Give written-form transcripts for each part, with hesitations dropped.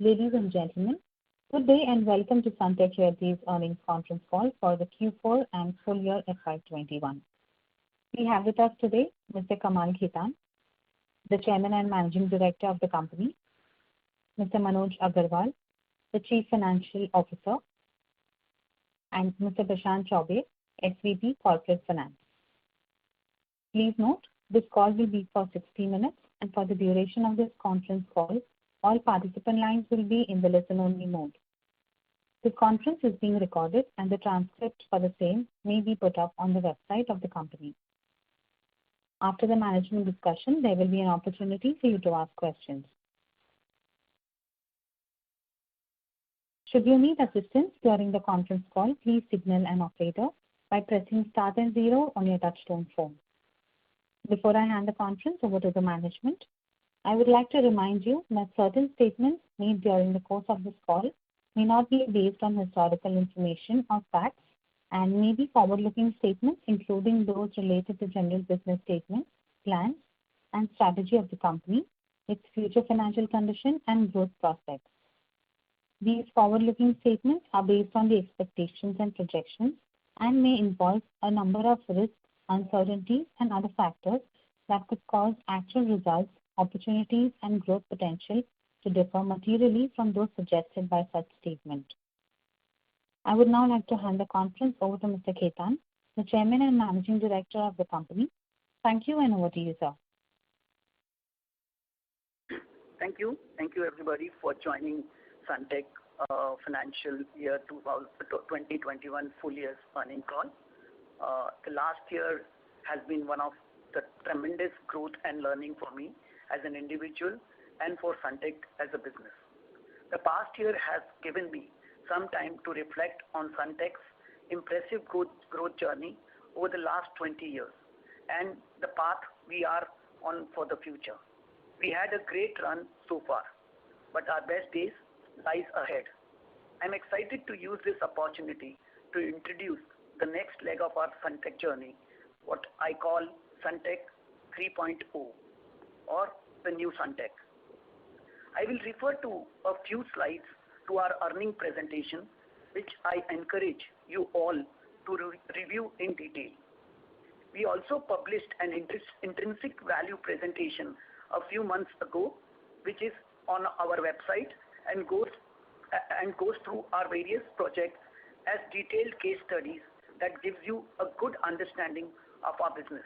Ladies and gentlemen, good day and welcome to Sunteck Realty's earnings conference call for the Q4 and full year FY21. We have with us today Mr. Kamal Khetan, the Chairman and Managing Director of the company, Mr. Manoj Agarwal, the Chief Financial Officer, and Mr. Prashant Chaubey, SVP Corporate Finance. Please note, this call will be for 60 minutes, and for the duration of this conference call, all participant lines will be in the listen-only mode. This conference is being recorded, and the transcript for the same may be put up on the website of the company. After the management discussion, there will be an opportunity for you to ask questions. Should you need assistance during the conference call, please signal an operator by pressing star and 0 on your touchtone phone. Before I hand the conference over to the management, I would like to remind you that certain statements made during the course of this call may not be based on historical information or facts and may be forward-looking statements, including those related to general business statements, plans, and strategy of the company, its future financial condition, and growth prospects. These forward-looking statements are based on the expectations and projections and may involve a number of risks, uncertainties, and other factors that could cause actual results, opportunities, and growth potential to differ materially from those suggested by such statement. I would now like to hand the conference over to Mr. Khetan, the Chairman and Managing Director of the company. Thank you, and over to you, sir. Thank you. Thank you, everybody, for joining Sunteck Financial Year 2021 full year's earnings call. The last year has been one of the tremendous growth and learning for me as an individual and for Sunteck as a business. The past year has given me some time to reflect on Sunteck's impressive growth journey over the last 20 years and the path we are on for the future. We had a great run so far, but our best days lies ahead. I'm excited to use this opportunity to introduce the next leg of our Sunteck journey, what I call Sunteck 3.0 or the new Sunteck. I will refer to a few slides to our earning presentation, which I encourage you all to review in detail. We also published an intrinsic value presentation a few months ago, which is on our website and goes through our various projects as detailed case studies that gives you a good understanding of our business.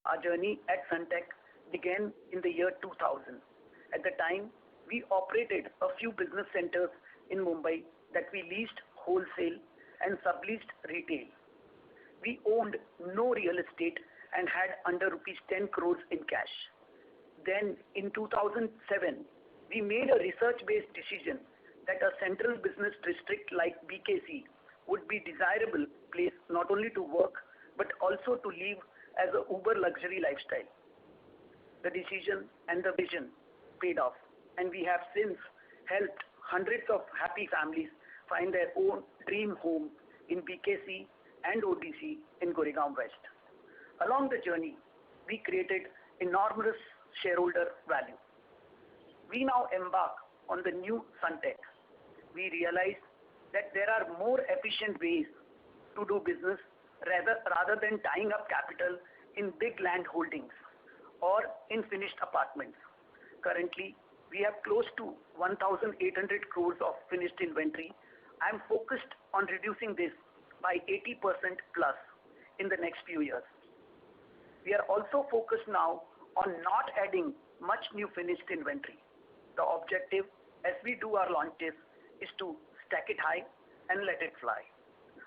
Our journey at Sunteck began in the year 2000. At the time, we operated a few business centers in Mumbai that we leased wholesale and subleased retail. We owned no real estate and had under rupees 10 crores in cash. Then in 2007, we made a research-based decision that a central business district like BKC would be desirable place not only to work but also to live as a uber luxury lifestyle. The decision and the vision paid off, and we have since helped hundreds of happy families find their own dream home in BKC and ODC in Goregaon West. Along the journey, we created enormous shareholder value. We now embark on the new Sunteck. We realize that there are more efficient ways to do business rather than tying up capital in big land holdings or in finished apartments. Currently, we have close to 1,800 crores of finished inventory. I am focused on reducing this by 80% plus in the next few years. We are also focused now on not adding much new finished inventory. The objective as we do our launches is to stack it high and let it fly.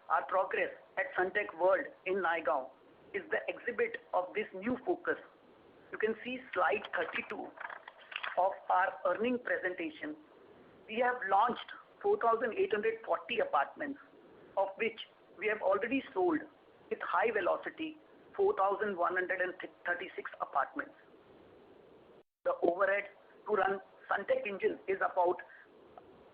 Our progress at Sunteck World in Naigaon is the exhibit of this new focus. You can see slide 32 of our earning presentation. We have launched 4,840 apartments, of which we have already sold with high velocity 4,136 apartments. The overhead to run Sunteck engine is about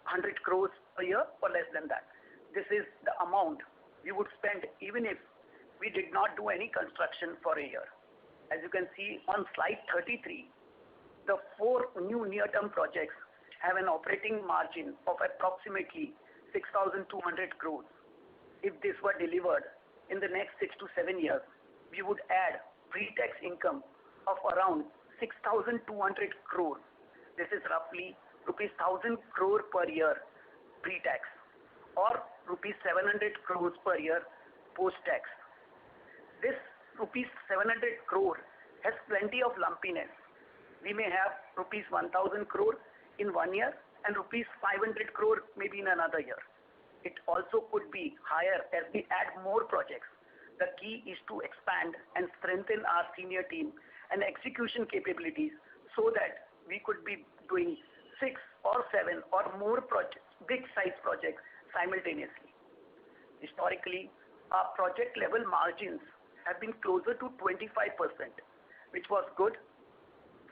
100 crores a year or less than that. This is the amount we would spend even if we did not do any construction for a year. As you can see on slide 33, the 4 new near-term projects have an operating margin of approximately 6,200 crores. If this were delivered in the next 6 to 7 years, we would add pre-tax income of around 6,200 crores. This is roughly rupees 1,000 crore per year pre-tax or rupees 700 crores per year post-tax. This rupees 700 crore has plenty of lumpiness. We may have rupees 1,000 crore in 1 year and rupees 500 crore maybe in another year. It also could be higher as we add more projects. The key is to expand and strengthen our senior team and execution capabilities so that we could be doing 6 or 7 or more projects, big size projects simultaneously. Historically, our project level margins have been closer to 25%, which was good.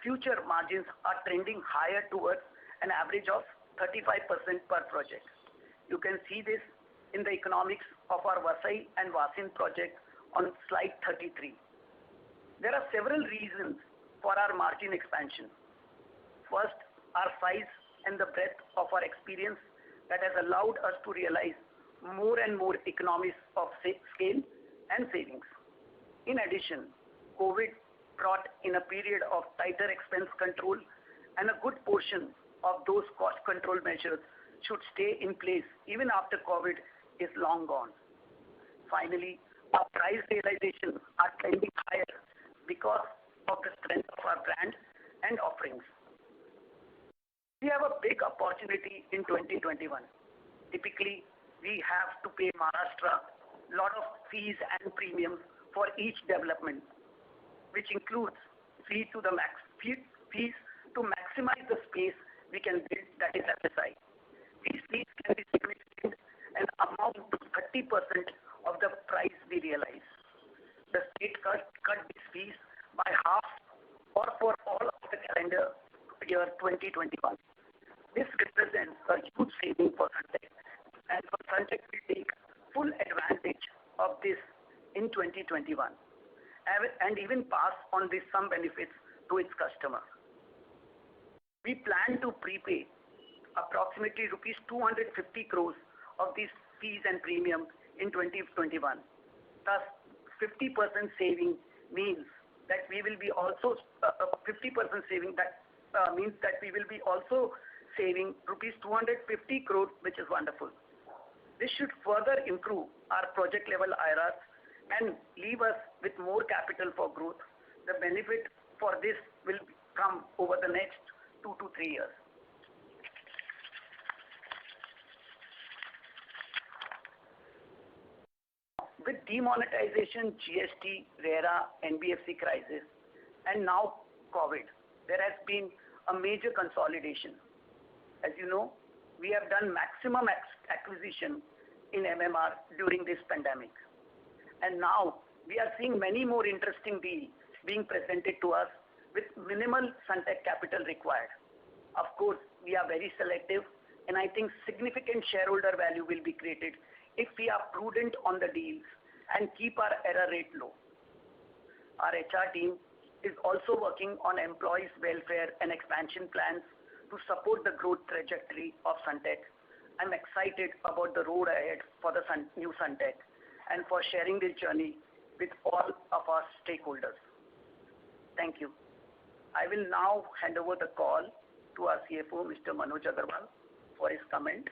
Future margins are trending higher towards an average of 35% per project. You can see this in the economics of our Vasai and Vasind project on slide 33. There are several reasons for our margin expansion. First, our size and the breadth of our experience that has allowed us to realize more and more economies of scale and savings. In addition, COVID brought in a period of tighter expense control, and a good portion of those cost control measures should stay in place even after COVID is long gone. Finally, our price realizations are trending higher because of the strength of our brand and offerings. We have a big opportunity in 2021. Typically, we have to pay Maharashtra a lot of fees and premiums for each development, which includes fees to maximize the space we can build, that is FSI. These fees can be significant and amount to 30% of the price we realize. The state cut these fees by half or for all of the calendar year 2021. This represents a huge saving for Sunteck, and for Sunteck will take full advantage of this in 2021 and even pass on these some benefits to its customer. We plan to prepay approximately rupees 250 crores of these fees and premium in 2021. Thus, 50% saving means that we will be also 50% saving. That means that we will be also saving rupees 250 crores, which is wonderful. This should further improve our project level IRRs and leave us with more capital for growth. The benefit for this will come over the next 2 to 3 years. With demonetization, GST, RERA, NBFC crisis, and now COVID, there has been a major consolidation. As you know, we have done maximum acquisition in MMR during this pandemic. And now we are seeing many more interesting deals being presented to us with minimal Sunteck capital required. Of course, we are very selective, and I think significant shareholder value will be created if we are prudent on the deals and keep our error rate low. Our HR team is also working on employees' welfare and expansion plans to support the growth trajectory of Sunteck. I'm excited about the road ahead for the new Sunteck and for sharing this journey with all of our stakeholders. Thank you. I will now hand over the call to our CFO, Mr. Manoj Agarwal, for his comment.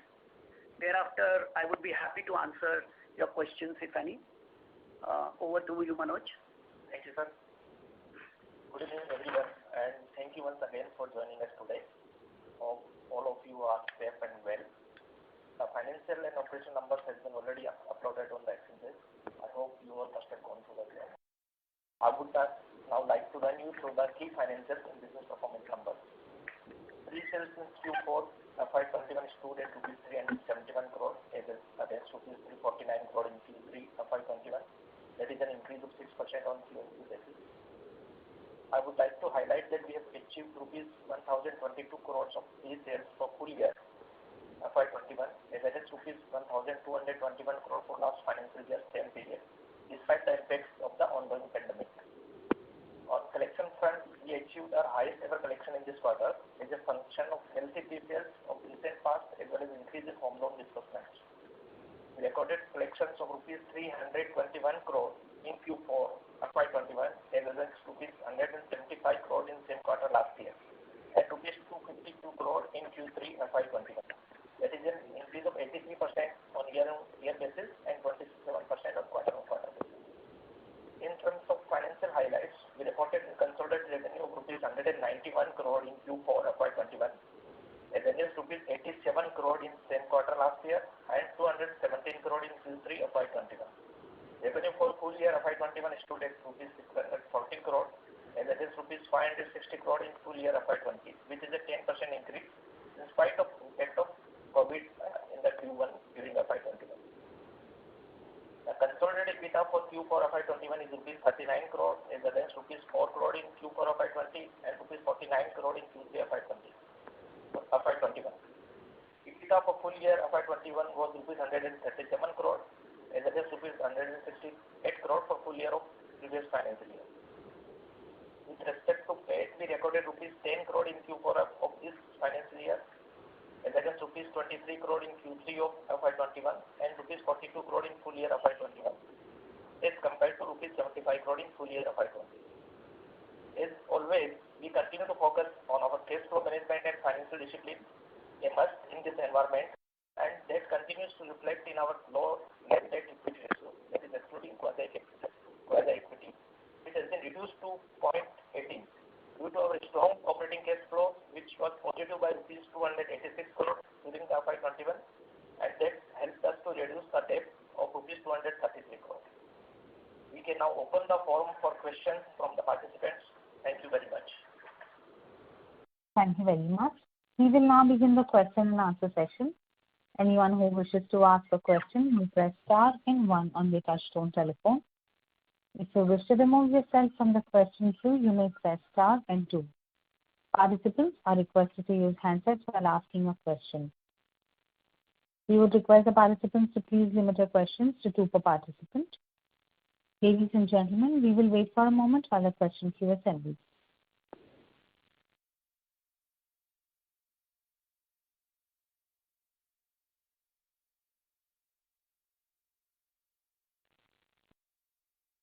Thereafter, I would be happy to answer your questions, if any. Over to you, Manoj. Thank you, sir. Good evening, everyone, and thank you once again for joining us today. Hope all of you are safe and well. The financial and operational numbers has been already uploaded on the exchanges. I hope you all must have gone through the same. I would now like to run you through the key financial and business performance numbers. Pre-sales in Q4 FY21 stood at rupees 371 crore against rupees 349 crore in Q3 FY21. That is an increase of 6% on QoQ basis. I would like to highlight that we have achieved rupees 1,022 crores of pre-sales for full year FY21 as against rupees 1,221 crore for last financial year same period, despite the effects of the ongoing pandemic. On collection front, we achieved our highest ever collection in this quarter as a function of healthy pre-sales of recent past as well as increase in home loan disbursements. We recorded collections of rupees 321 crore in Q4 FY21 as against rupees 175 crore in same quarter last year and rupees 252 crore in Q3 FY21. That is an increase of 83% on year-on-year basis and 27% on quarter-on-quarter basis. In terms of financial highlights, we reported a consolidated revenue of rupees 191 crore in Q4 FY21 as against rupees 87 crore in same quarter last year and 217 crore in Q3 FY21. Revenue for full year FY21 stood at rupees 614 crore as against rupees 560 crore in full year FY20, which is a 10% increase in spite of impact of COVID in the Q1 during FY21. The consolidated EBITDA for Q4 FY21 is rupees 39 crore as against rupees 4 crore in Q4 FY20 and rupees 49 crore in Q3 FY21. EBITDA for full year FY21 was rupees 137 crore as against rupees 168 crore for full year of previous financial year. With respect to PAT, we recorded rupees 10 crore in Q4 of this financial year as against rupees 23 crore in Q3 of FY21 and rupees 42 crore in full year FY21 as compared to rupees 75 crore in full year FY20. As always, we continue to focus on our cash flow management and financial discipline, a must in this environment, and that continues to reflect in our low net debt equity ratio, that is excluding quasi-equity, which has been reduced to 0.18 due to our strong operating cash flow, which was positive by rupees 286 crore during the FY21, and that helped us to reduce the debt of rupees 233 crore. We can now open the forum for questions from the participants. Thank you very much. Thank you very much. We will now begin the question and answer session. Anyone who wishes to ask a question will press star and 1 on the touchtone telephone. If you wish to remove yourself from the question queue, you may press star and 2. Participants are requested to use handsets while asking a question. We would request the participants to please limit their questions to 2 per participant. Ladies and gentlemen, we will wait for a moment while the question queue assembles.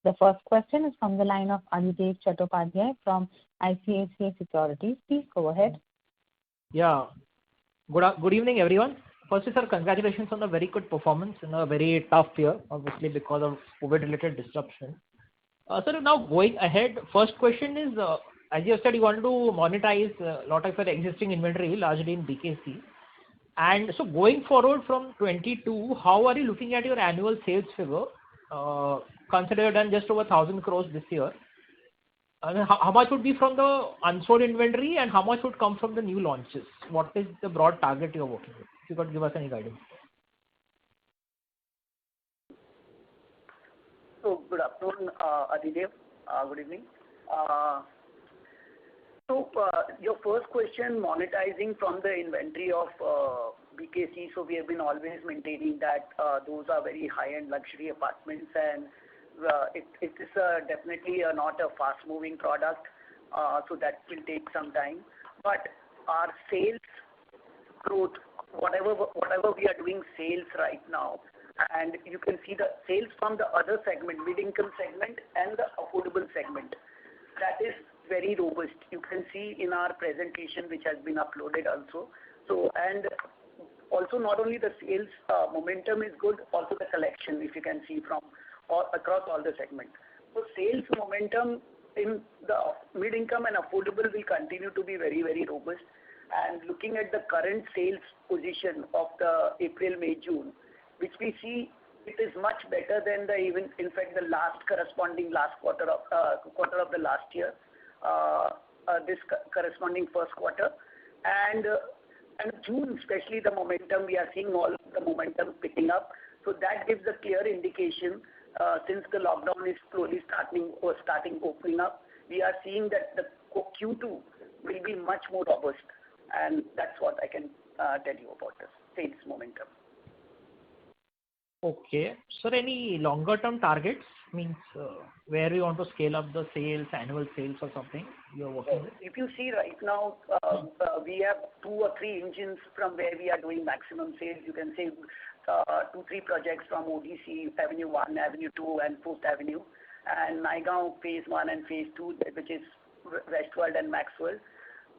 The first question is from the line of Adhidev Chattopadhyay from ICICI Securities. Please go ahead. Yeah. Good evening, everyone. Firstly, sir, congratulations on a very good performance in a very tough year, obviously because of COVID-related disruption. Sir, now going ahead, first question is, as you said, you want to monetize a lot of your existing inventory, largely in BKC. And so going forward from 22, how are you looking at your annual sales figure? Consider you've done just over 1,000 crores this year. And how much would be from the unsold inventory and how much would come from the new launches? What is the broad target you're working with? If you could give us any guidance. So, good afternoon, Adhidev. Good evening. Your first question, monetizing from the inventory of BKC. So we have been always maintaining that those are very high-end luxury apartments, and it is definitely not a fast-moving product, so that will take some time. But our sales growth, whatever we are doing sales right now, and you can see the sales from the other segment, mid-income segment and the affordable segment, that is very robust. You can see in our presentation, which has been uploaded also. So, and also not only the sales momentum is good, also the collection, if you can see from across all the segments. So sales momentum in the mid-income and affordable will continue to be very, very robust. And looking at the current sales position of the April, May, June, which we see it is much better than the even, in fact, the last corresponding last quarter of the last year, this corresponding first quarter. And June, especially the momentum, we are seeing all the momentum picking up. So that gives a clear indication since the lockdown is slowly starting opening up, we are seeing that the Q2 will be much more robust, and that's what I can tell you about the sales momentum. Okay. Sir, any longer term targets means where we want to scale up the sales, annual sales or something you're working with? If you see right now, we have 2 or 3 engines from where we are doing maximum sales. You can say 2, 3 projects from ODC, Avenue 1, Avenue 2 and 4th Avenue, and Naigaon Phase 1 and Phase 2, which is Westworld and Maxwell.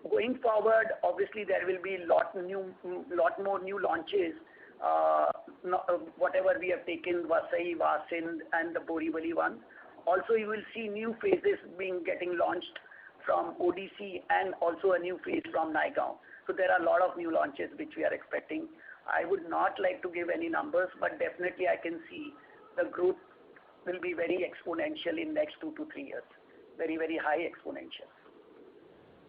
Going forward, obviously there will be lot more new launches. Whatever we have taken, Vasai, Vasind and the Borivali one. Also, you will see new phases getting launched from ODC and also a new phase from Naigaon. So there are a lot of new launches which we are expecting. I would not like to give any numbers, but definitely I can see the growth will be very exponential in next 2 to 3 years. Very, very high exponential.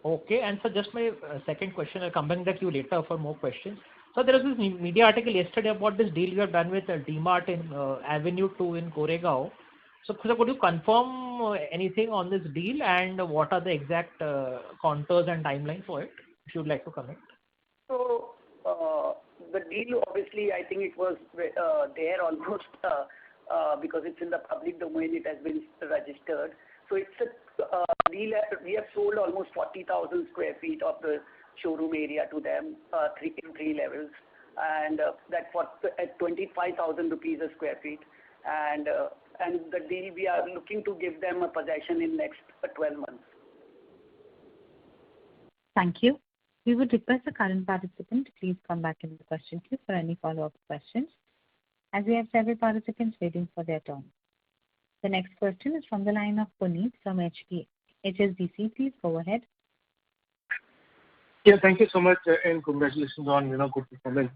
Okay, and so just my second question, I'll come back to you later for more questions. So there was this media article yesterday about this deal you have done with DMart in Avenue 2 in Goregaon. So could you confirm anything on this deal and what are the exact contours and timeline for it, if you would like to comment? So the deal, obviously, I think it was there almost because it's in the public domain, it has been registered. So it's a deal, we have sold almost 40,000 square feet of the showroom area to them, in 3 levels, and that at 25,000 rupees a square feet. And the deal, we are looking to give them a possession in next 12 months. Thank you. We would request the current participant to please come back in the question queue for any follow-up questions, as we have several participants waiting for their turn. The next question is from the line of Puneet from HSBC. Please go ahead. Yeah, thank you so much and congratulations on good performance.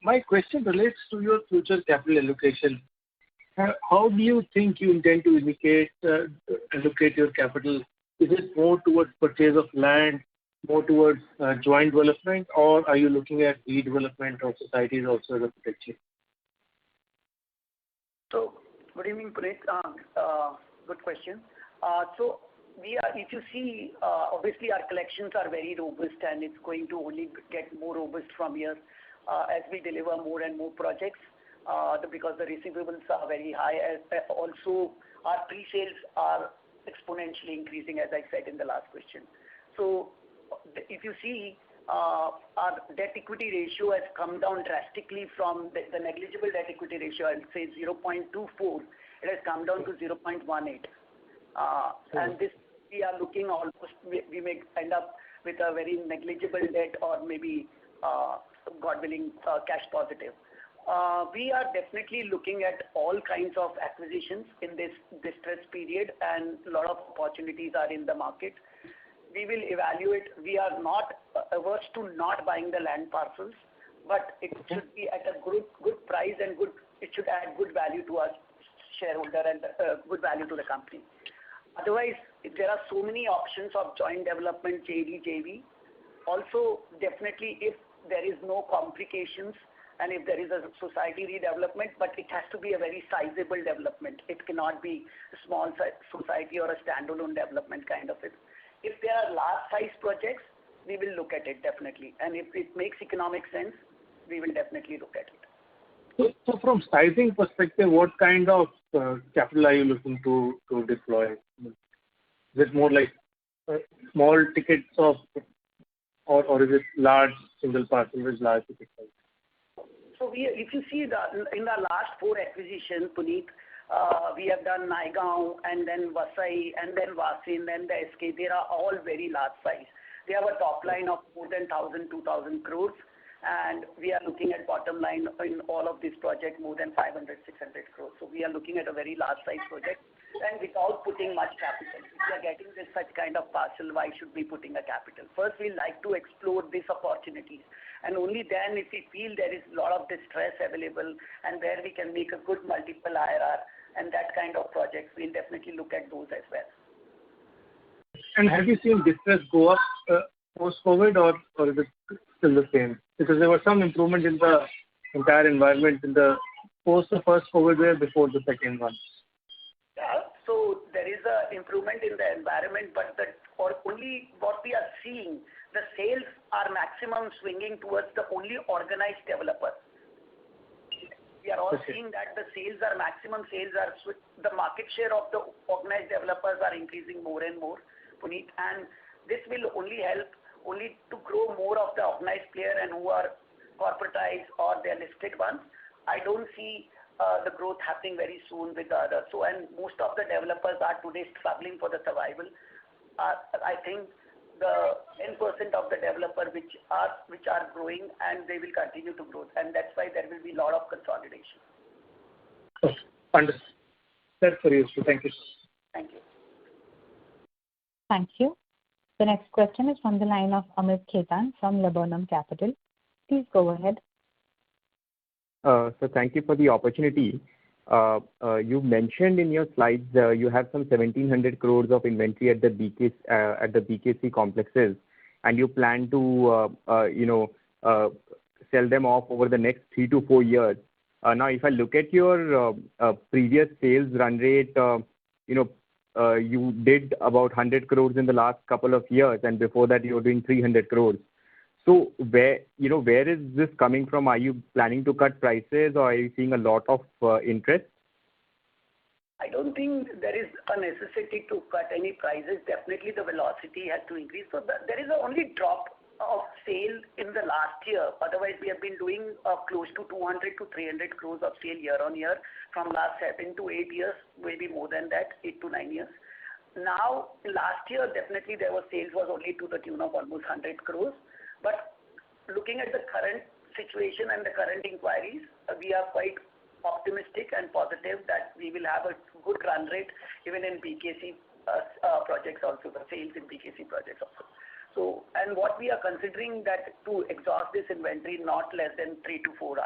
My question relates to your future capital allocation. How do you think you intend to allocate your capital? Is it more towards purchase of land, more towards joint development, or are you looking at redevelopment of societies also as a potential? So, good evening, Puneet. Good question. So, if you see, obviously our collections are very robust and it's going to only get more robust from here as we deliver more and more projects because the receivables are very high. Also, our pre-sales are exponentially increasing, as I said in the last question. So, if you see, our debt equity ratio has come down drastically from the negligible debt equity ratio, I would say 0.24. It has come down to 0.18. And this, we are looking almost, we may end up with a very negligible debt or maybe, God willing, cash positive. We are definitely looking at all kinds of acquisitions in this distress period, and a lot of opportunities are in the market. We will evaluate. We are not averse to not buying the land parcels, but it should be at a good price and it should add good value to us shareholder and good value to the company. Otherwise, there are so many options of joint development, JV. Also, definitely if there is no complications and if there is a society redevelopment, but it has to be a very sizable development. It cannot be a small society or a standalone development kind of it. If there are large size projects, we will look at it definitely. And if it makes economic sense, we will definitely look at it. So from sizing perspective, what kind of capital are you looking to deploy? Is it more like small tickets or is it large single parcel with large ticket size? So if you see in the last 4 acquisitions, Puneet, we have done Naigaon and then Vasai and then Vasind and the SK. They are all very large size. They have a top line of more than 1,000-2,000 crores, and we are looking at bottom line in all of these projects more than 500-600 crores. So we are looking at a very large size project and without putting much capital. If we are getting this such kind of parcel, why should we putting a capital? First, we like to explore these opportunities, and only then if we feel there is a lot of distress available and where we can make a good multiple IRR and that kind of projects, we'll definitely look at those as well. And have you seen distress go up post-COVID or is it still the same? Because there was some improvement in the entire environment in the post the first COVID wave before the second one. Yeah, so there is an improvement in the environment, but only what we are seeing, the sales are maximum swinging towards the only organized developer. We are all seeing that the market share of the organized developers are increasing more and more, Puneet, and this will only help to grow more of the organized player and who are corporatized or they're listed ones. I don't see the growth happening very soon with the others. So, and most of the developers are today struggling for the survival. I think the 10% of the developers which are growing, and they will continue to grow, and that's why there will be a lot of consolidation. Okay. Understood. That's very useful. Thank you. Thank you. Thank you. The next question is from the line of Amit Khetan from Laburnum Capital. Please go ahead. So thank you for the opportunity. You mentioned in your slides you have some 1,700 crores of inventory at the BKC complexes, and you plan to sell them off over the next 3 to 4 years. Now, if I look at your previous sales run rate, you did about 100 crores in the last couple of years, and before that you were doing 300 crores. So where is this coming from? Are you planning to cut prices, or are you seeing a lot of interest? I don't think there is a necessity to cut any prices. Definitely the velocity has to increase. So there is only drop of sale in the last year. Otherwise, we have been doing close to 200 to 300 crores of sale year on year from last 7 to 8 years, maybe more than that, 8 to 9 years. Now, last year, definitely there was sales was only to the tune of almost 100 crores. But looking at the current situation and the current inquiries, we are quite optimistic and positive that we will have a good run rate even in BKC projects also, the sales in BKC projects also. So, and what we are considering that to exhaust this inventory not less than 3 to 4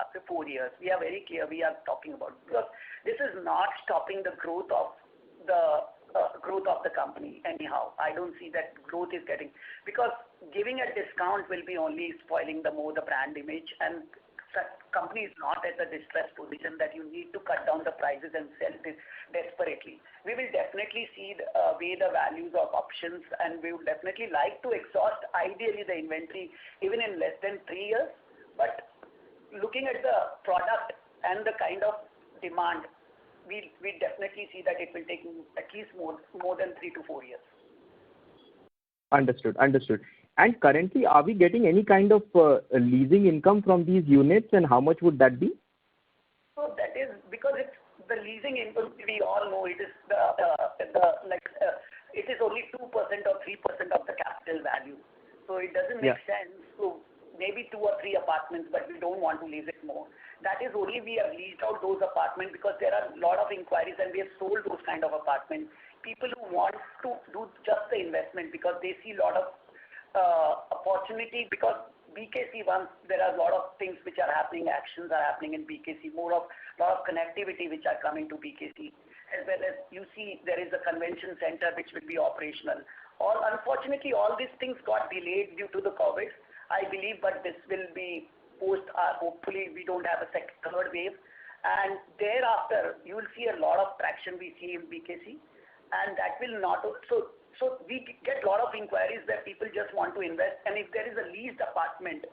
years. We are very clear we are talking about, because this is not stopping the growth of the company anyhow. I don't see that growth is getting, because giving a discount will be only spoiling the brand image, and company is not at a distressed position that you need to cut down the prices and sell this desperately. We will definitely see weigh the values of options, and we would definitely like to exhaust ideally the inventory even in less than 3 years. But looking at the product and the kind of demand, we definitely see that it will take at least more than 3 to 4 years. Understood. And currently, are we getting any kind of leasing income from these units, and how much would that be? So that is because it's the leasing income. We all know it is it is only 2% or 3% of the capital value. So it doesn't make sense. So maybe 2 or 3 apartments, but we don't want to lease it more. That is only we have leased out those apartments because there are a lot of inquiries, and we have sold those kind of apartments. People who want to do just the investment because they see a lot of opportunity, because BKC once there are a lot of things which are happening, actions are happening in BKC, lot of connectivity which are coming to BKC, as well as you see there is a convention center which will be operational. Unfortunately, all these things got delayed due to the COVID, I believe, but this will be post. Hopefully, we don't have a third wave, and thereafter you will see a lot of traction we see in BKC, and that will not So we get a lot of inquiries where people just want to invest, and if there is a leased apartment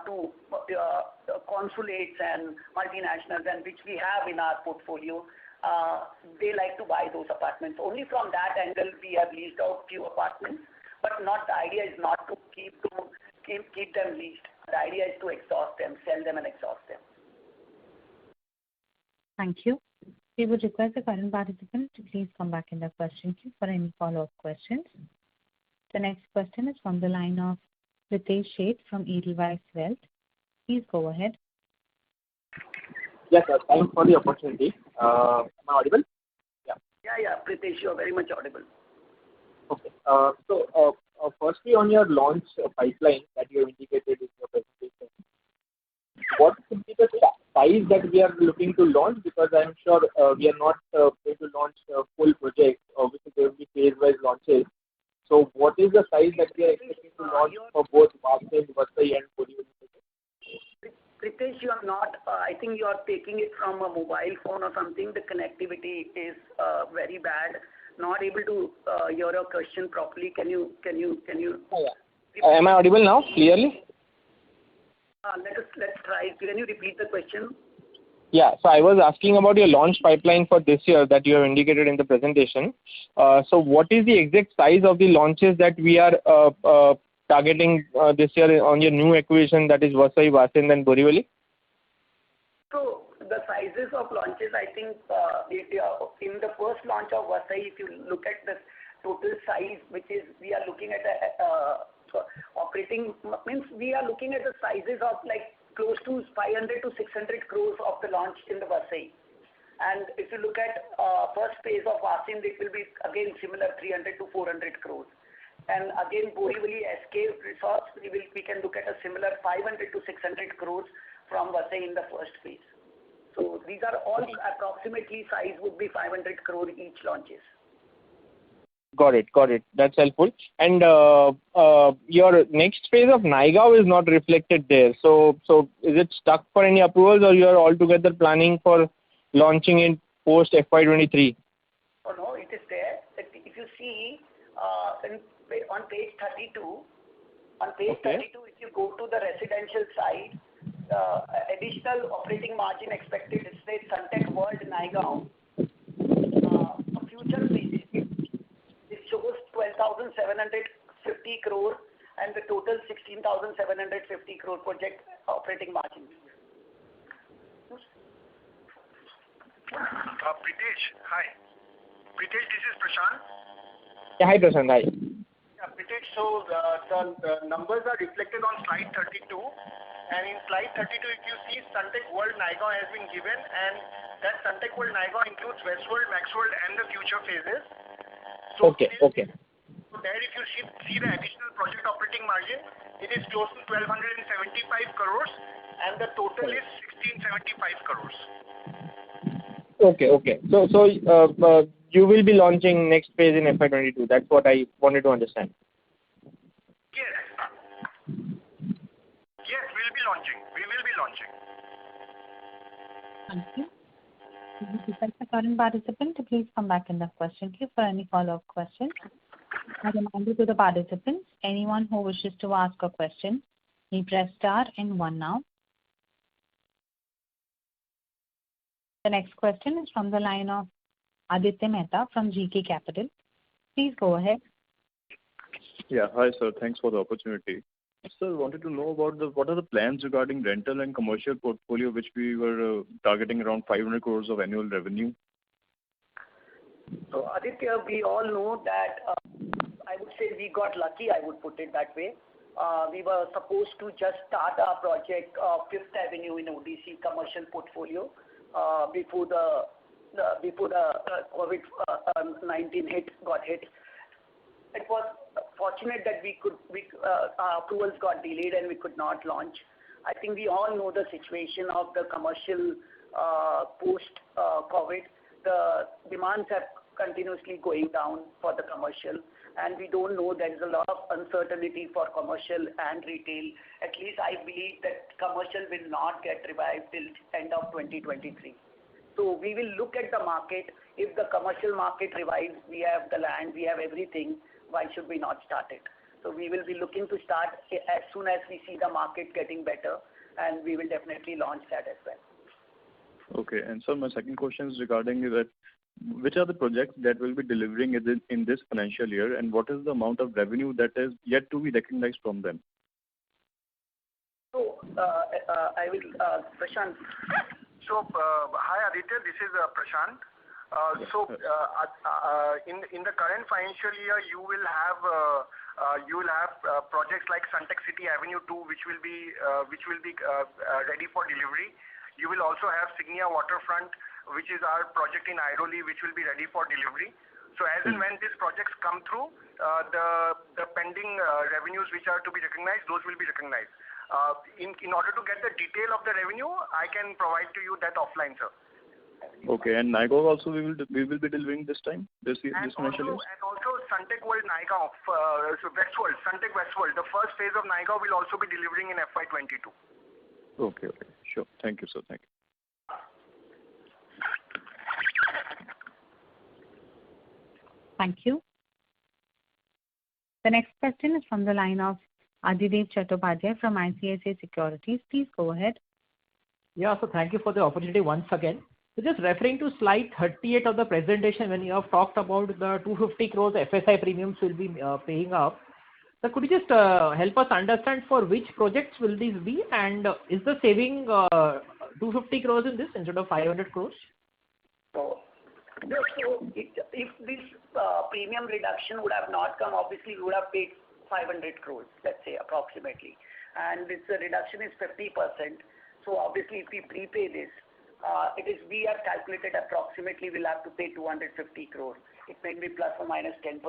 to consulates and multinationals, and which we have in our portfolio, they like to buy those apartments. Only from that angle we have leased out few apartments, but not the idea is not to keep them leased. The idea is to exhaust them, sell them and exhaust them. Thank you. We would request the current participant to please come back in the question queue for any follow-up questions. The next question is from the line of Pritesh Sheth from Edelweiss Wealth. Please go ahead. Yes, sir. Thanks for the opportunity. Am I audible? Yeah, Pritesh, you are very much audible. Okay. So, firstly, on your launch pipeline that you have indicated in your presentation, what could be the size that we are looking to launch? Because I'm sure we are not going to launch full projects. Obviously, there will be phase-wise launches. So, what is the size that we are expecting to launch for both Vasai, Vasai and Borivali? Pritesh, you are not. I think you are taking it from a mobile phone or something. The connectivity is very bad. Not able to hear your question properly. Can you? Am I audible now clearly? Let's try. Can you repeat the question? Yeah. So I was asking about your launch pipeline for this year that you have indicated in the presentation. So what is the exact size of the launches that we are targeting this year on your new acquisition, that is Vasai, Vasind and Borivali? So the sizes of launches, I think in the first launch of Vasai, if you look at the total size, which is we are looking at we are looking at the sizes of like close to 500 to 600 crores of the launch in the Vasai. And if you look at first phase of Vasind, it will be again similar 300 to 400 crores. And again, Borivali SK Resorts, we can look at a similar 500 to 600 crores from Vasai in the first phase. So these are all approximately size would be 500 crore each launches. Got it. That's helpful. And your next phase of Naigaon is not reflected there. So is it stuck for any approvals, or you are altogether planning for launching it post FY23? Oh no, it is there. If you see on page 32, if you go to the residential side, additional operating margin expected, it says Sunteck World Naigaon. Future phases, it shows 12,750 crore and the total 16,750 crore project operating margin. Pritesh, hi. Pritesh, this is Prashant. Yeah, hi Prashant, hi. Yeah, Pritesh, so the numbers are reflected on slide 32. And in slide 32, if you see, Sunteck World Naigaon has been given, and that Sunteck World Naigaon includes Westworld, Maxworld, and the future phases. So Okay. So there, if you see the additional project operating margin, it is close to 1,275 crores, and the total is 1,675 crores. Okay. So you will be launching next phase in FY22. That's what I wanted to understand. Yes, we will be launching. Thank you. We request the current participant to please come back in the question queue for any follow-up questions. A reminder to the participants, anyone who wishes to ask a question, may press star and 1 now. The next question is from the line of Aditya Mehta from GK Capital. Please go ahead. Yeah, hi sir. Thanks for the opportunity. Sir, wanted to know about what are the plans regarding rental and commercial portfolio, which we were targeting around 500 crores of annual revenue. So Aditya, we all know that I would say we got lucky, I would put it that way. We were supposed to just start our project Fifth Avenue in ODC commercial portfolio before the COVID-19 got hit. It was fortunate that our approvals got delayed and we could not launch. I think we all know the situation of the commercial post-COVID. The demands have continuously going down for the commercial, and we don't know, there is a lot of uncertainty for commercial and retail. At least I believe that commercial will not get revived till end of 2023. So we will look at the market. If the commercial market revives, we have the land, we have everything. Why should we not start it? So we will be looking to start as soon as we see the market getting better, and we will definitely launch that as well. Okay, and sir, my second question is regarding that, which are the projects that will be delivering in this financial year, and what is the amount of revenue that is yet to be recognized from them? So I will, Prashant. So hi Aditya, this is Prashant. In the current financial year, you will have projects like Sunteck City Avenue 2, which will be ready for delivery. You will also have Signia Waterfront, which is our project in Airoli, which will be ready for delivery. So as and when these projects come through, the pending revenues which are to be recognized, those will be recognized. In order to get the detail of the revenue, I can provide to you that offline, sir. Okay, and Naigaon also we will be delivering this time, this financial year? And also Sunteck World Naigaon, Westworld, Sunteck Westworld. The first phase of Naigaon will also be delivering in FY22. Okay, sure. Thank you, sir. Thank you. Thank you. The next question is from the line of Adhidev Chattopadhyay from ICICI Securities. Please go ahead. Yeah, so thank you for the opportunity once again. So just referring to slide 38 of the presentation, when you have talked about the 250 crores FSI premiums will be paying up. So could you just help us understand for which projects will these be, and is the saving 250 crores in this instead of 500 crores? So if this premium reduction would have not come, obviously we would have paid 500 crores, let's say approximately. And this reduction is 50%. So obviously if we prepay this, we have calculated approximately we'll have to pay 250 crores. It may be plus or minus 10%.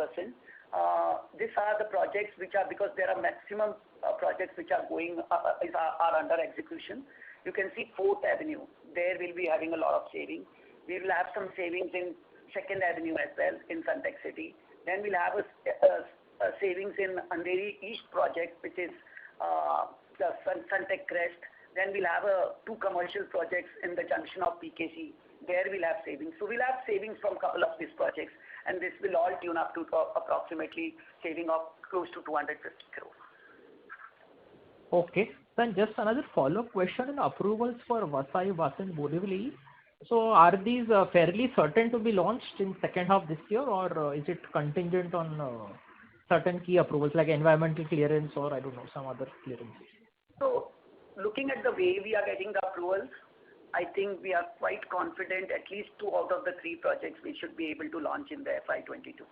These are the projects which are, because there are maximum projects which are are under execution. You can see 4th Avenue. There we'll be having a lot of savings. We will have some savings in 2nd Avenue as well in Sunteck City. Then we'll have a savings in Andheri East project, which is the Sunteck Crest. Then we'll have 2 commercial projects in the junction of PKC. There we'll have savings. So we'll have savings from a couple of these projects, and this will all tune up to approximately saving of close to 250 crores. Okay. Then just another follow-up question on approvals for Vasai, Vasind, Borivali. So are these fairly certain to be launched in second half this year, or is it contingent on certain key approvals like environmental clearance or I don't know, some other clearance? So looking at the way we are getting the approvals, I think we are quite confident at least 2 out of the 3 projects we should be able to launch in the FY22.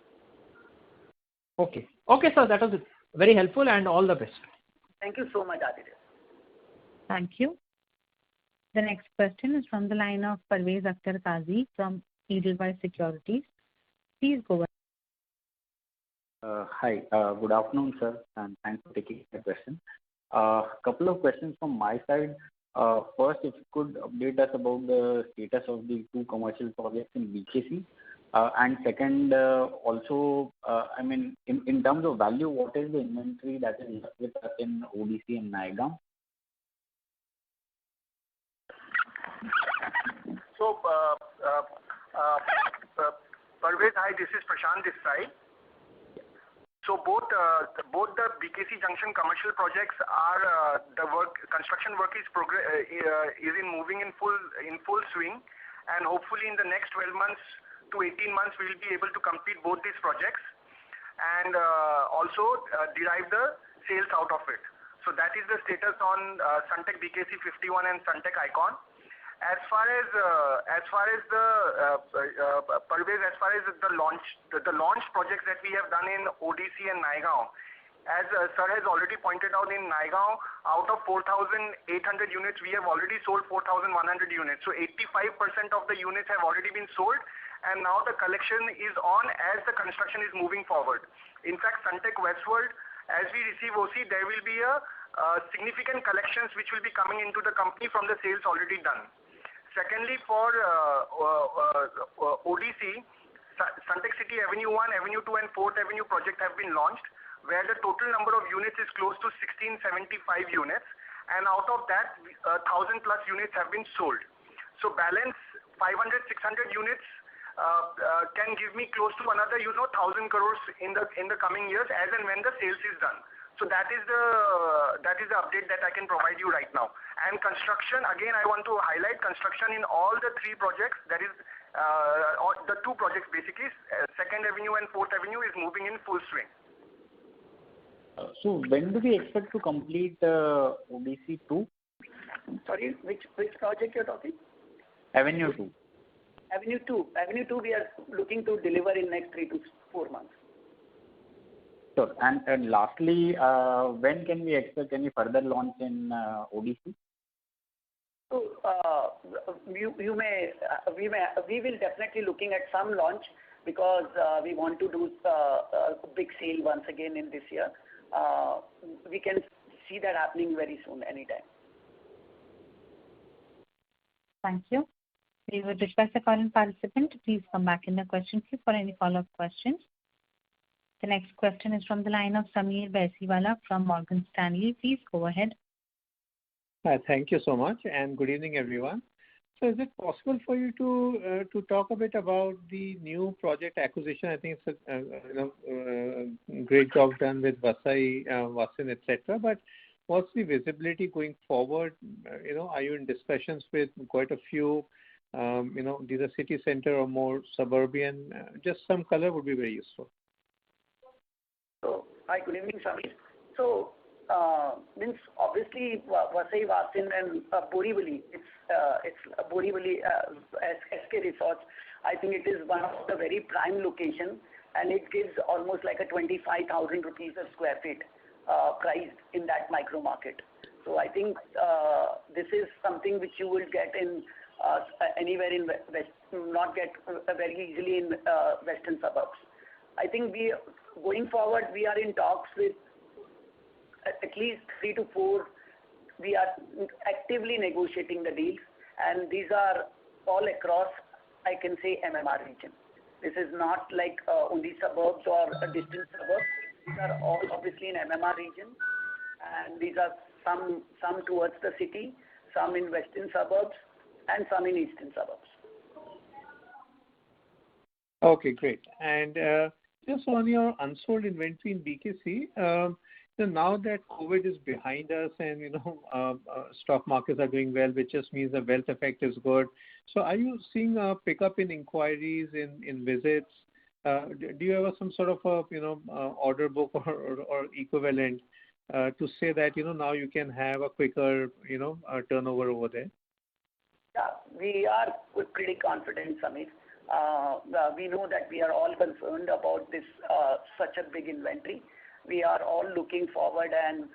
Okay. Okay, sir, that was very helpful and all the best. Thank you so much, Aditya. Thank you. The next question is from the line of Parvez Akhtar Qazi from Edelweiss Securities. Please go ahead. Hi, good afternoon, sir, and thanks for taking the question. Couple of questions from my side. First, if you could update us about the status of the 2 commercial projects in BKC. And second, also, I mean, in terms of value, what is the inventory that is left with us in ODC and Naigaon? So, Parvez, hi, this is Prashant this side. So both the BKC Junction commercial projects are construction work is moving in full swing, and hopefully in the next 12 months to 18 months we will be able to complete both these projects and also derive the sales out of it. So that is the status on Sunteck BKC 51 and Sunteck Icon. As far as the launch projects that we have done in ODC and Naigaon, as sir has already pointed out, in Naigaon, out of 4,800 units, we have already sold 4,100 units. So 85% of the units have already been sold, and now the collection is on as the construction is moving forward. In fact, Sunteck Westworld, as we receive OC, there will be a significant collections which will be coming into the company from the sales already done. Secondly, for ODC, Sunteck City Avenue 1, Avenue 2 and 4th Avenue project have been launched, where the total number of units is close to 1675 units, and out of that 1,000 plus units have been sold. So balance 500-600 units can give me close to another 1,000 crores in the coming years as and when the sales is done. So that is the update that I can provide you right now. And construction, again, I want to highlight construction in all the 3 projects, that is the 2 projects basically, 2nd Avenue and 4th Avenue is moving in full swing. So when do we expect to complete ODC 2? Sorry, which project you're talking? Avenue 2. Avenue 2. Avenue 2 we are looking to deliver in next 3 to 4 months. Sure. And lastly, when can we expect any further launch in ODC? So we will definitely looking at some launch because we want to do a big sale once again in this year. We can see that happening very soon, anytime. Thank you. We would request the current participant to please come back in the question queue for any follow-up questions. The next question is from the line of Sameer Baisiwala from Morgan Stanley. Please go ahead. Thank you so much, and good evening, everyone. So is it possible for you to talk a bit about the new project acquisition? I think it's a great job done with Vasai, Vasind, etc. But what's the visibility going forward? Are you in discussions with quite a few, these are city center or more suburban? Just some color would be very useful. Hi, good evening, Sameer. Means obviously Vasai, Vasind and Borivali, it's Borivali SK Resorts. I think it is one of the very prime location, and it gives almost like a 25,000 rupees a square feet price in that micro market. So I think this is something which you will get in anywhere in West, not get very easily in western suburbs. I think going forward, we are in talks with at least 3 to 4. We are actively negotiating the deals, and these are all across, I can say, MMR region. This is not like only suburbs or a distant suburbs. These are all obviously in MMR region, and these are some towards the city, some in western suburbs, and some in eastern suburbs. Okay, great. And just on your unsold inventory in BKC, so now that COVID is behind us and stock markets are doing well, which just means the wealth effect is good. So are you seeing a pickup in inquiries, in visits? Do you have some sort of order book or equivalent to say that now you can have a quicker turnover over there? Yeah, we are pretty confident, Sameer. We know that we are all concerned about this such a big inventory. We are all looking forward and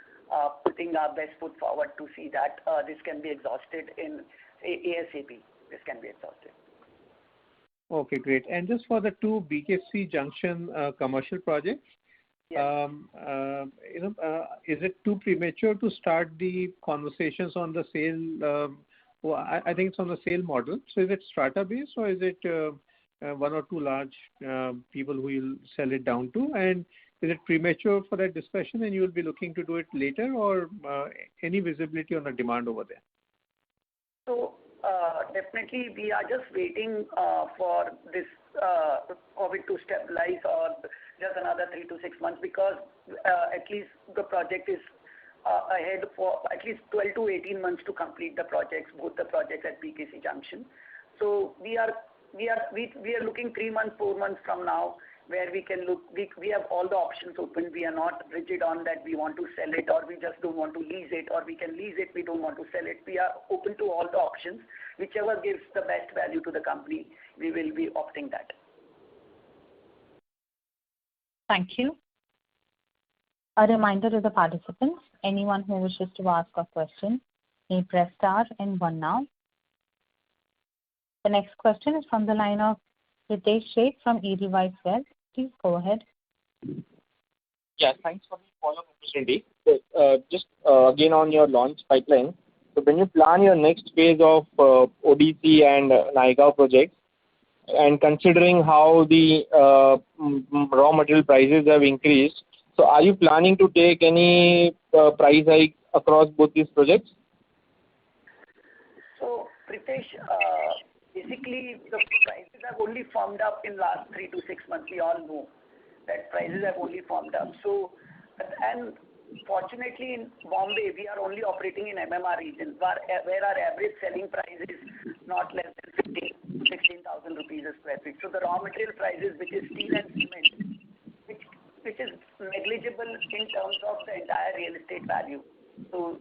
putting our best foot forward to see that this can be exhausted in ASAP. This can be exhausted. Okay, great. And just for the 2 BKC Junction commercial projects, yes. Is it too premature to start the conversations on the sale? I think it's on the sale model. So is it strata based, or is it 1 or 2 large people who will sell it down to? And is it premature for that discussion and you will be looking to do it later, or any visibility on the demand over there? So definitely we are just waiting for this COVID to stabilize, or just another 3 to 6 months, because at least the project is ahead for at least 12 to 18 months to complete the projects, both the projects at BKC Junction. So we are looking 3 months, 4 months from now, where we can look. We have all the options open. We are not rigid on that we want to sell it, or we just don't want to lease it, or we can lease it, we don't want to sell it. We are open to all the options. Whichever gives the best value to the company, we will be opting that. Thank you. A reminder to the participants, anyone who wishes to ask a question may press star and 1 now. The next question is from the line of Ritesh Sheth from Edelweiss Wealth. Please go ahead. Yeah, thanks for the follow-up opportunity. So, just again on your launch pipeline. So when you plan your next phase of ODC and Naigaon projects, and considering how the raw material prices have increased, so are you planning to take any price hike across both these projects? So, Pritesh, basically the prices have only firmed up in last 3 to 6 months. We all know that prices have only firmed up. So, and fortunately in Bombay, we are only operating in MMR region, where our average selling price is not less than 16,000 rupees a square feet. So the raw material prices, which is steel and cement, which is negligible in terms of the entire real estate value. So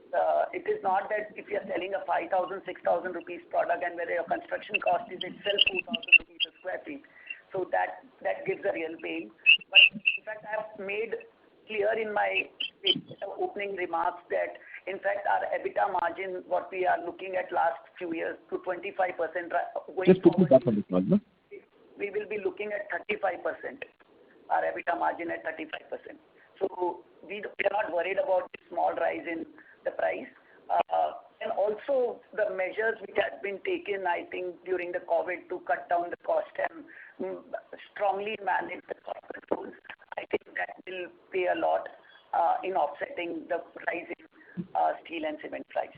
it is not that if you are selling a 5,000, 6,000 rupees product and whether your construction cost is itself 2,000 rupees a square feet. So that gives a real pain. But in fact, I have made clear in my opening remarks that in fact our EBITDA margin, what we are looking at last few years to 25%. Going forward, we will be looking at 35%. Our EBITDA margin at 35%. So we are not worried about the small rise in the price. And also the measures which have been taken, I think, during the COVID to cut down the cost and strongly manage the cost controls, I think that will pay a lot in offsetting the rise in steel and cement price.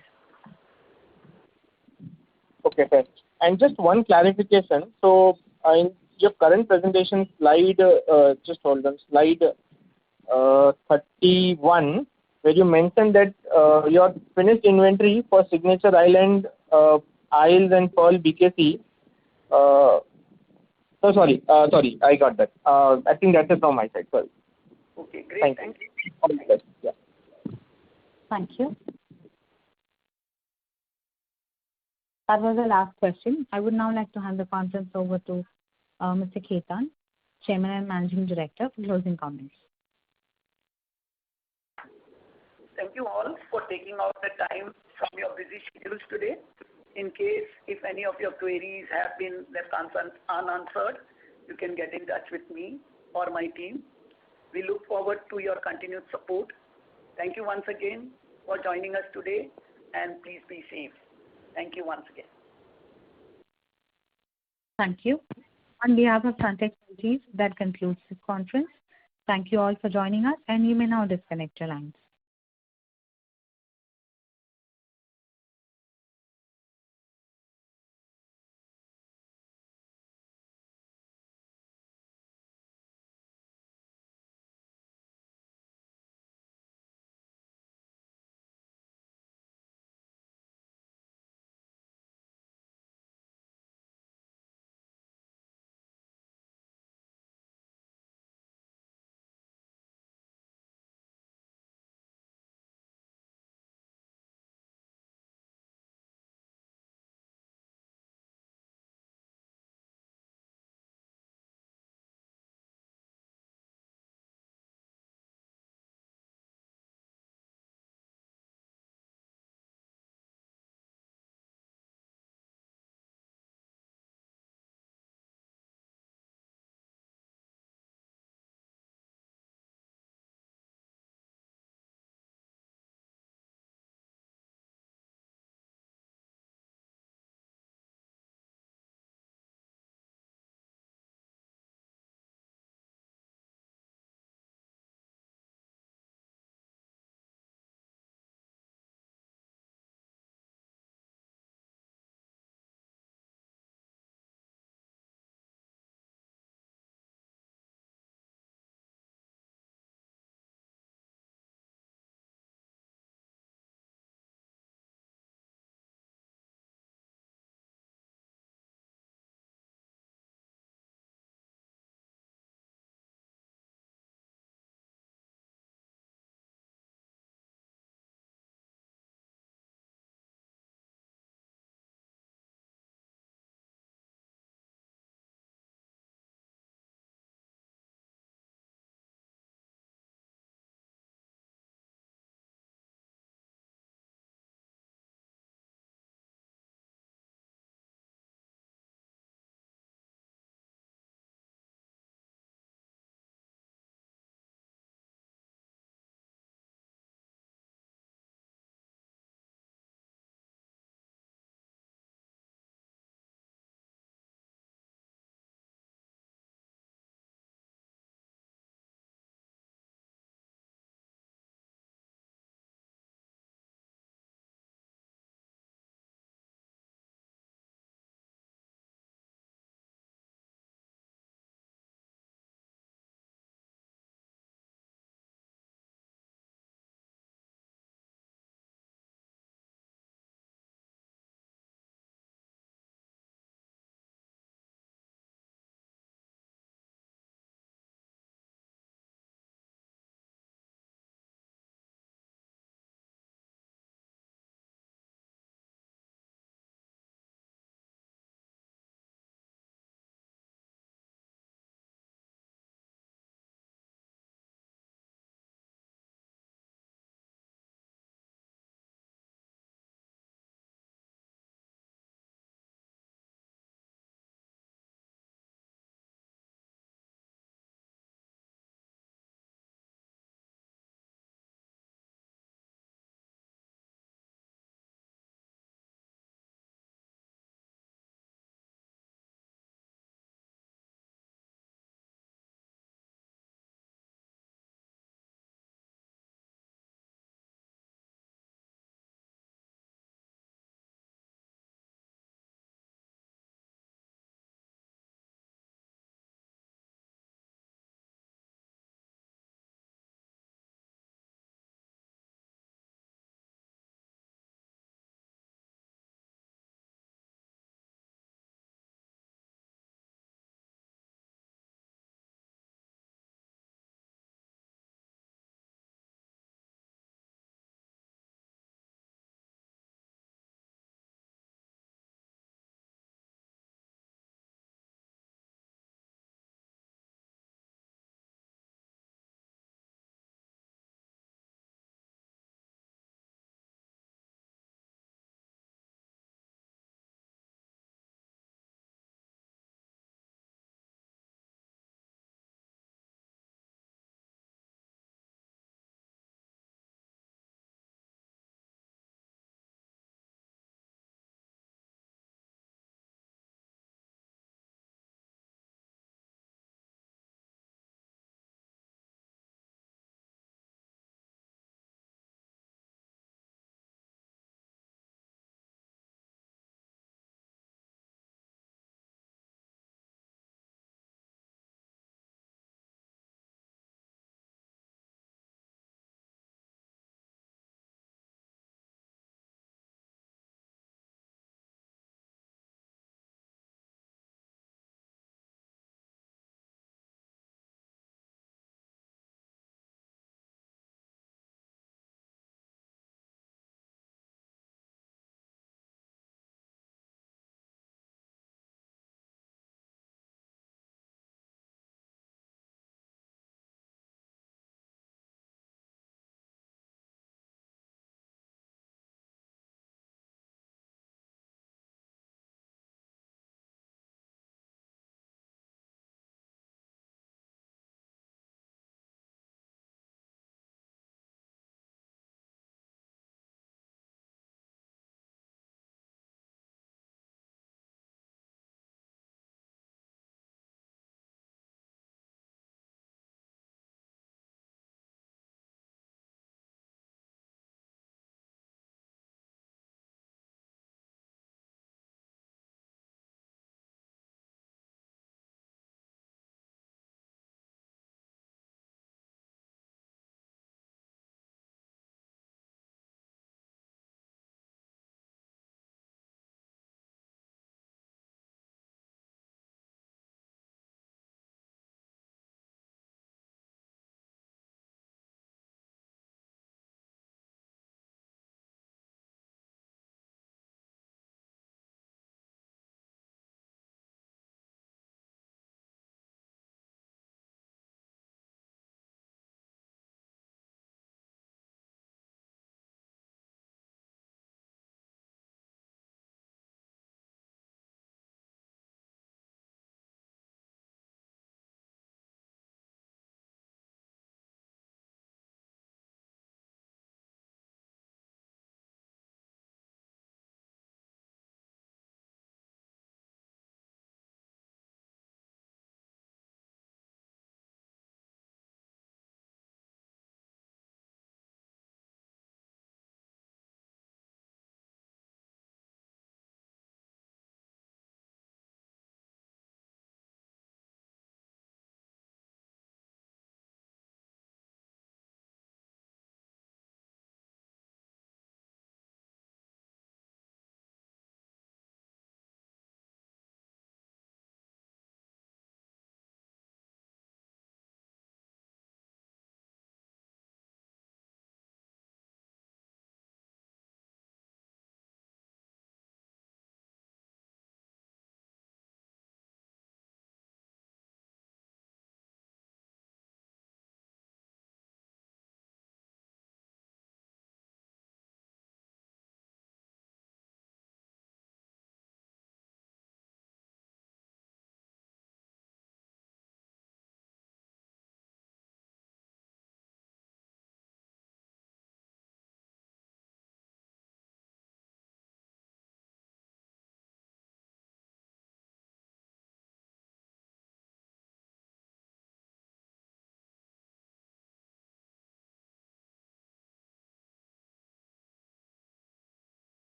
Okay, fair. And just one clarification. So in your current presentation slide, just hold on, slide 31, where you mentioned that your finished inventory for Signature Island, Isles and Pearl BKC. Sorry, I got that. I think that's it from my side. Sorry. Okay, great. Thank you. All the best. Yeah. Thank you. That was the last question. I would now like to hand the conference over to Mr. Khetan, Chairman and Managing Director, for closing comments. Thank you all for taking out the time from your busy schedules today. In case if any of your queries have been left unanswered, you can get in touch with me or my team. We look forward to your continued support. Thank you once again for joining us today, and please be safe. Thank you once again. Thank you. On behalf of Sunteck Realty, that concludes this conference. Thank you all for joining us, and you may now disconnect your lines.